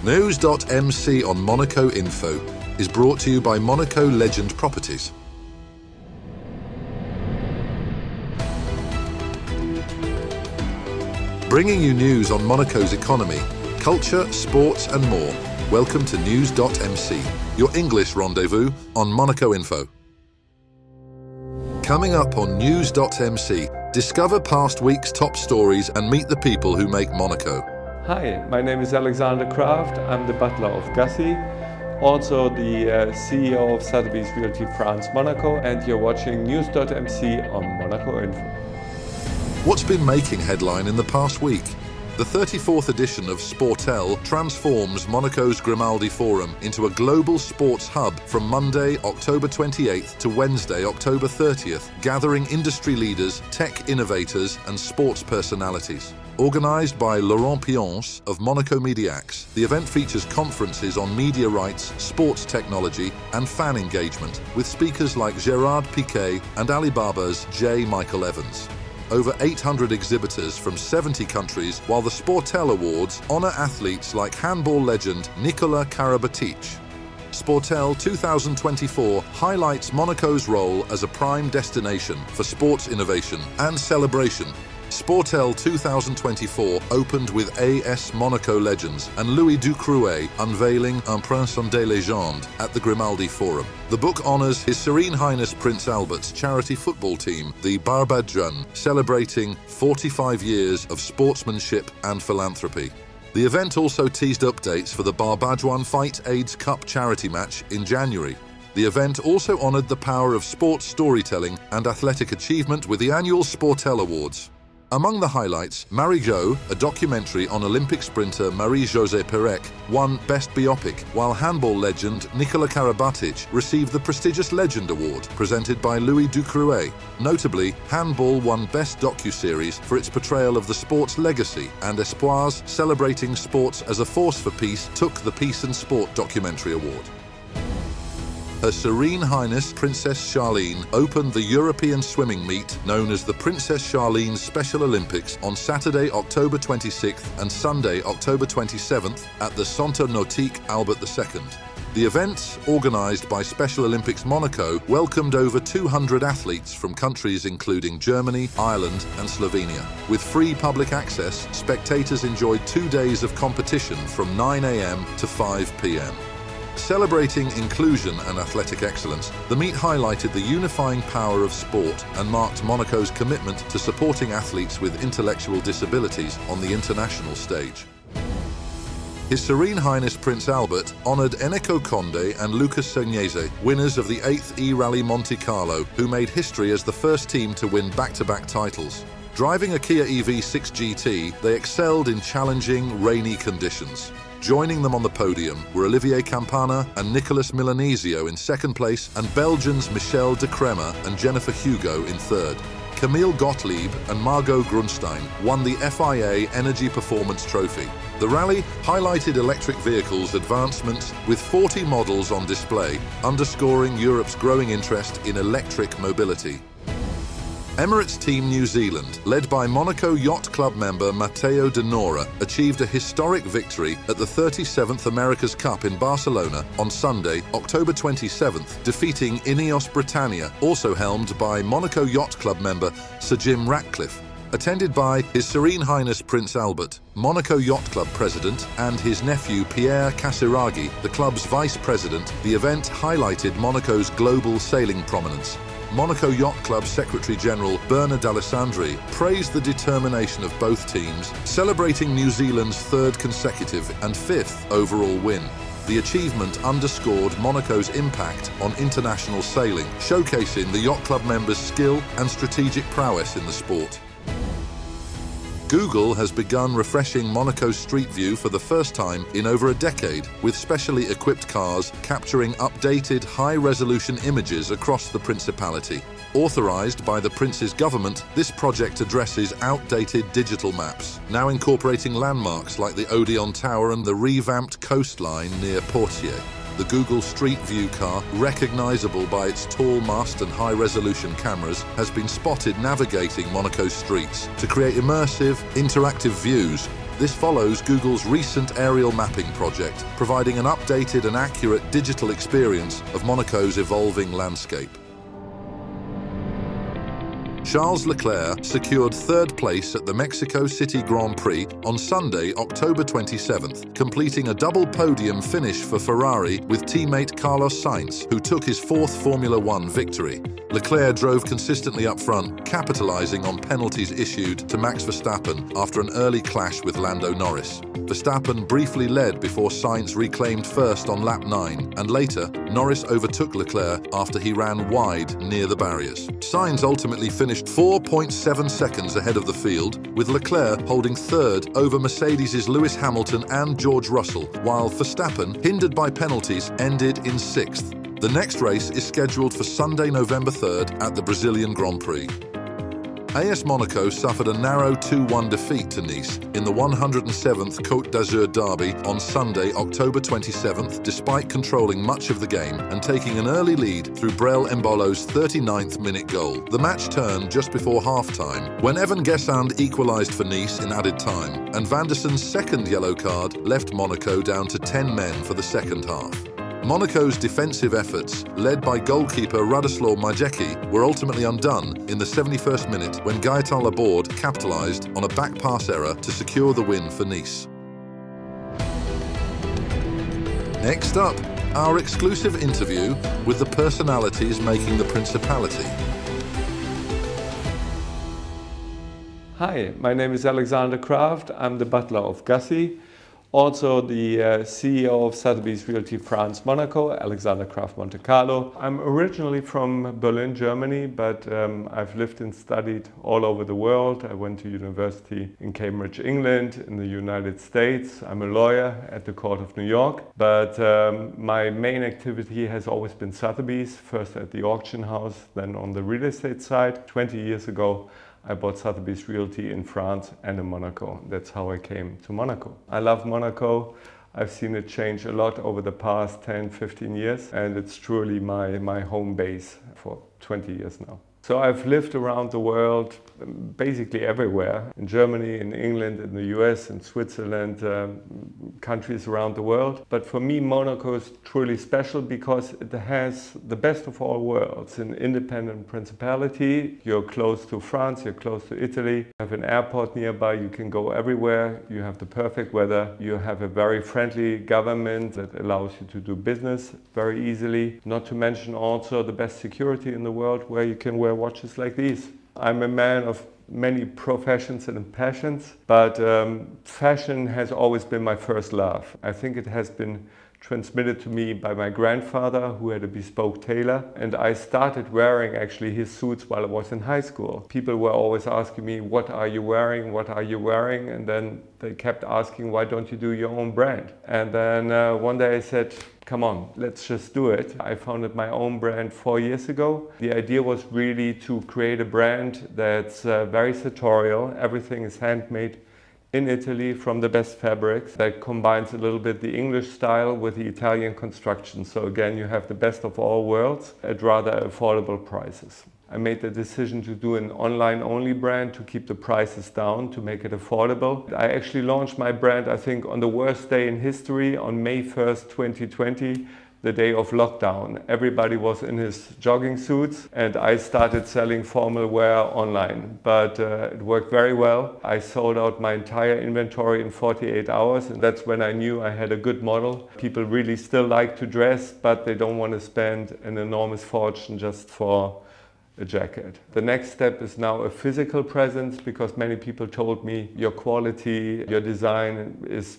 News.mc on Monaco Info is brought to you by Monaco Legend Properties. Bringing you news on Monaco's economy, culture, sports and more. Welcome to News.mc, your English rendezvous on Monaco Info. Coming up on News.mc, discover past week's top stories and meet the people who make Monaco. Hi, my name is Alexander Kraft. I'm the butler of Gassi, also the CEO of Sotheby's Realty France Monaco, and you're watching News.mc on Monaco Info. What's been making headline in the past week? The 34th edition of Sportel transforms Monaco's Grimaldi Forum into a global sports hub from Monday, October 28th to Wednesday, October 30th, gathering industry leaders, tech innovators and sports personalities. Organised by Laurent Pions of Monaco Mediax, the event features conferences on media rights, sports technology and fan engagement, with speakers like Gerard Piqué and Alibaba's J. Michael Evans. Over 800 exhibitors from 70 countries, while the Sportel Awards honour athletes like handball legend Nikola Karabatic. Sportel 2024 highlights Monaco's role as a prime destination for sports innovation and celebration. Sportel 2024 opened with AS Monaco legends and Louis Ducrouet unveiling Un Prince des Légendes at the Grimaldi Forum. The book honours His Serene Highness Prince Albert's charity football team, the Barbadjan, celebrating 45 years of sportsmanship and philanthropy. The event also teased updates for the Barbadjan Fight AIDS Cup charity match in January. The event also honoured the power of sports storytelling and athletic achievement with the annual Sportel Awards. Among the highlights, Marie-Jo, a documentary on Olympic sprinter Marie-Josée Pérec, won Best Biopic, while handball legend Nikola Karabatic received the prestigious Legend Award, presented by Louis Ducrouet. Notably, handball won Best Docuseries for its portrayal of the sport's legacy, and Espoirs, celebrating sports as a force for peace, took the Peace and Sport Documentary Award. Her Serene Highness Princess Charlene opened the European swimming meet known as the Princess Charlene Special Olympics on Saturday, October 26th and Sunday, October 27th at the Centre Nautique Albert II. The event, organised by Special Olympics Monaco, welcomed over 200 athletes from countries including Germany, Ireland and Slovenia. With free public access, spectators enjoyed 2 days of competition from 9 AM to 5 PM. Celebrating inclusion and athletic excellence, the meet highlighted the unifying power of sport and marked Monaco's commitment to supporting athletes with intellectual disabilities on the international stage. His Serene Highness Prince Albert honoured Eneko Conde and Lucas Sognese, winners of the 8th E-Rally Monte-Carlo, who made history as the first team to win back-to-back titles. Driving a Kia EV6 GT, they excelled in challenging, rainy conditions. Joining them on the podium were Olivier Campana and Nicolas Milanesio in second place, and Belgians Michel de Crema and Jennifer Hugo in third. Camille Gottlieb and Margot Grunstein won the FIA Energy Performance Trophy. The rally highlighted electric vehicles' advancements with 40 models on display, underscoring Europe's growing interest in electric mobility. Emirates Team New Zealand, led by Monaco Yacht Club member Matteo De Nora, achieved a historic victory at the 37th America's Cup in Barcelona on Sunday, October 27th, defeating Ineos Britannia, also helmed by Monaco Yacht Club member Sir Jim Ratcliffe. Attended by His Serene Highness Prince Albert, Monaco Yacht Club president, and his nephew Pierre Casiraghi, the club's vice president, the event highlighted Monaco's global sailing prominence. Monaco Yacht Club Secretary-General Bernard D'Alessandri praised the determination of both teams, celebrating New Zealand's third consecutive and fifth overall win. The achievement underscored Monaco's impact on international sailing, showcasing the yacht club members' skill and strategic prowess in the sport. Google has begun refreshing Monaco's street view for the first time in over a decade, with specially equipped cars capturing updated high-resolution images across the Principality. Authorised by the Prince's government, this project addresses outdated digital maps, now incorporating landmarks like the Odeon Tower and the revamped coastline near Portier. The Google Street View car, recognizable by its tall mast and high-resolution cameras, has been spotted navigating Monaco's streets to create immersive, interactive views, This follows Google's recent aerial mapping project, providing an updated and accurate digital experience of Monaco's evolving landscape. Charles Leclerc secured third place at the Mexico City Grand Prix on Sunday, October 27th, completing a double podium finish for Ferrari with teammate Carlos Sainz, who took his fourth Formula One victory. Leclerc drove consistently up front, capitalizing on penalties issued to Max Verstappen after an early clash with Lando Norris. Verstappen briefly led before Sainz reclaimed first on lap 9, and later, Norris overtook Leclerc after he ran wide near the barriers. Sainz ultimately finished 4.7 seconds ahead of the field, with Leclerc holding third over Mercedes' Lewis Hamilton and George Russell, while Verstappen, hindered by penalties, ended in 6th. The next race is scheduled for Sunday, November 3rd at the Brazilian Grand Prix. AS Monaco suffered a narrow 2-1 defeat to Nice in the 107th Côte d'Azur derby on Sunday, October 27th, despite controlling much of the game and taking an early lead through Brel Embolo's 39th minute goal. The match turned just before half-time when Evan Guessand equalised for Nice in added time, and Vanderson's second yellow card left Monaco down to 10 men for the second half. Monaco's defensive efforts, led by goalkeeper Radoslaw Majecki, were ultimately undone in the 71st minute when Gaëtan Laborde capitalised on a back pass error to secure the win for Nice. Next up, our exclusive interview with the personalities making the Principality. Hi, my name is Alexander Kraft. I'm the butler of Gassi. Also the CEO of Sotheby's Realty France Monaco, Alexander Kraft Monte-Carlo. I'm originally from Berlin, Germany, but I've lived and studied all over the world. I went to university in Cambridge, England, in the United States. I'm a lawyer at the Court of New York, but my main activity has always been Sotheby's, first at the auction house, then on the real estate side. 20 years ago, I bought Sotheby's Realty in France and in Monaco. That's how I came to Monaco. I love Monaco. I've seen it change a lot over the past 10, 15 years, and it's truly my home base for 20 years now. So I've lived around the world, basically everywhere, in Germany, in England, in the US, in Switzerland, countries around the world. But for me, Monaco is truly special because it has the best of all worlds. An independent principality, you're close to France, you're close to Italy, you have an airport nearby, you can go everywhere, you have the perfect weather, you have a very friendly government that allows you to do business very easily, not to mention also the best security in the world where you can wear watches like these. I'm a man of many professions and passions, but fashion has always been my first love. I think it has been transmitted to me by my grandfather, who had a bespoke tailor, and I started wearing actually his suits while I was in high school. People were always asking me, what are you wearing, what are you wearing? And then they kept asking, why don't you do your own brand? And then one day I said, come on, let's just do it. I founded my own brand 4 years ago. The idea was really to create a brand that's very sartorial. Everything is handmade in Italy from the best fabrics, that combines a little bit the English style with the Italian construction. So again, you have the best of all worlds at rather affordable prices. I made the decision to do an online-only brand to keep the prices down, to make it affordable. I actually launched my brand, I think, on the worst day in history, on May 1st, 2020, the day of lockdown. Everybody was in his jogging suits, and I started selling formal wear online. But it worked very well. I sold out my entire inventory in 48 hours, and that's when I knew I had a good model. People really still like to dress, but they don't want to spend an enormous fortune just for a jacket. The next step is now a physical presence, because many people told me your quality, your design is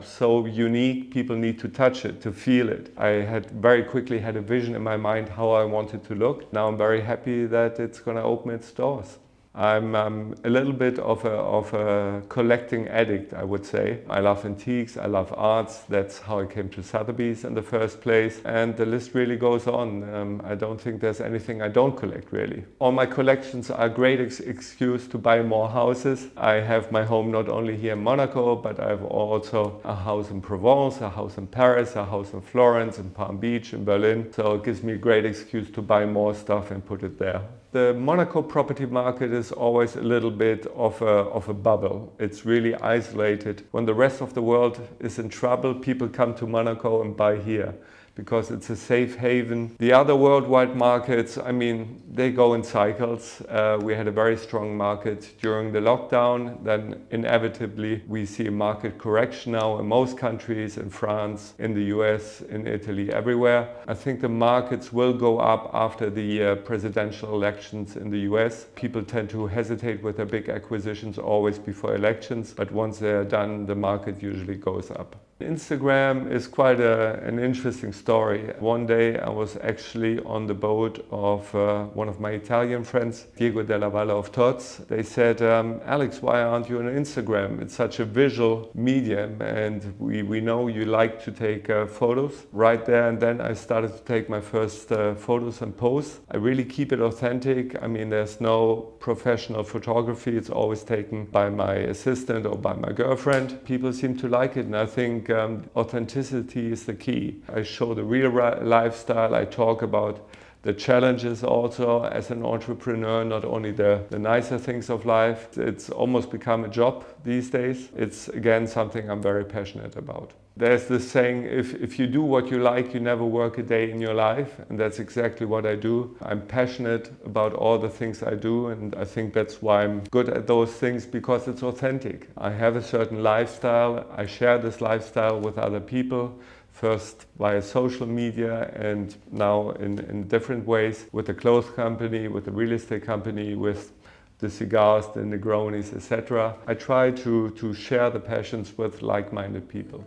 so unique, people need to touch it, to feel it. I had very quickly had a vision in my mind how I wanted to look. Now I'm very happy that it's going to open its doors. I'm a little bit of a collecting addict, I would say. I love antiques, I love arts. That's how I came to Sotheby's in the first place. And the list really goes on. I don't think there's anything I don't collect, really. All my collections are a great excuse to buy more houses. I have my home not only here in Monaco, but I have also a house in Provence, a house in Paris, a house in Florence, in Palm Beach, in Berlin. So it gives me a great excuse to buy more stuff and put it there. The Monaco property market is always a little bit of a bubble. It's really isolated. When the rest of the world is in trouble, people come to Monaco and buy here because it's a safe haven. The other worldwide markets, I mean, they go in cycles. We had a very strong market during the lockdown. Then inevitably we see a market correction now in most countries, in France, in the US, in Italy, everywhere. I think the markets will go up after the presidential elections in the US. People tend to hesitate with their big acquisitions always before elections, but once they're done, the market usually goes up. Instagram is quite an interesting story. One day I was actually on the boat of one of my Italian friends, Diego della Valle of Tots. They said, Alex, why aren't you on Instagram? It's such a visual medium and we know you like to take photos. Right there and then I started to take my first photos and posts. I really keep it authentic. I mean, there's no professional photography. It's always taken by my assistant or by my girlfriend. People seem to like it, and I think authenticity is the key. I show the real lifestyle. I talk about the challenges also as an entrepreneur, not only the nicer things of life. It's almost become a job these days. It's again something I'm very passionate about. There's this saying, if you do what you like, you never work a day in your life. And that's exactly what I do. I'm passionate about all the things I do. And I think that's why I'm good at those things, because it's authentic. I have a certain lifestyle. I share this lifestyle with other people. First via social media and now in different ways with the clothes company, with the real estate company, with the cigars, the Negronis, etc. I try to share the passions with like-minded people.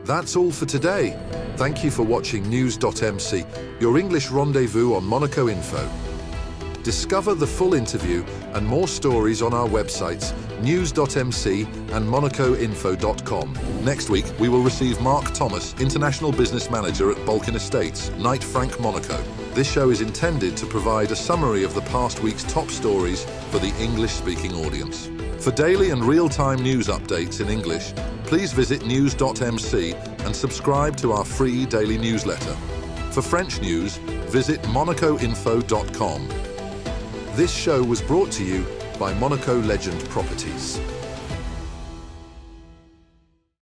That's all for today. Thank you for watching News.mc, your English rendezvous on Monaco Info. Discover the full interview and more stories on our websites, News.mc and MonacoInfo.com. Next week, we will receive Mark Thomas, International Business Manager at Balkan Estates, Knight Frank Monaco. This show is intended to provide a summary of the past week's top stories for the English-speaking audience. For daily and real-time news updates in English, please visit News.mc and subscribe to our free daily newsletter. For French news, visit MonacoInfo.com. This show was brought to you by Monaco Legend Properties.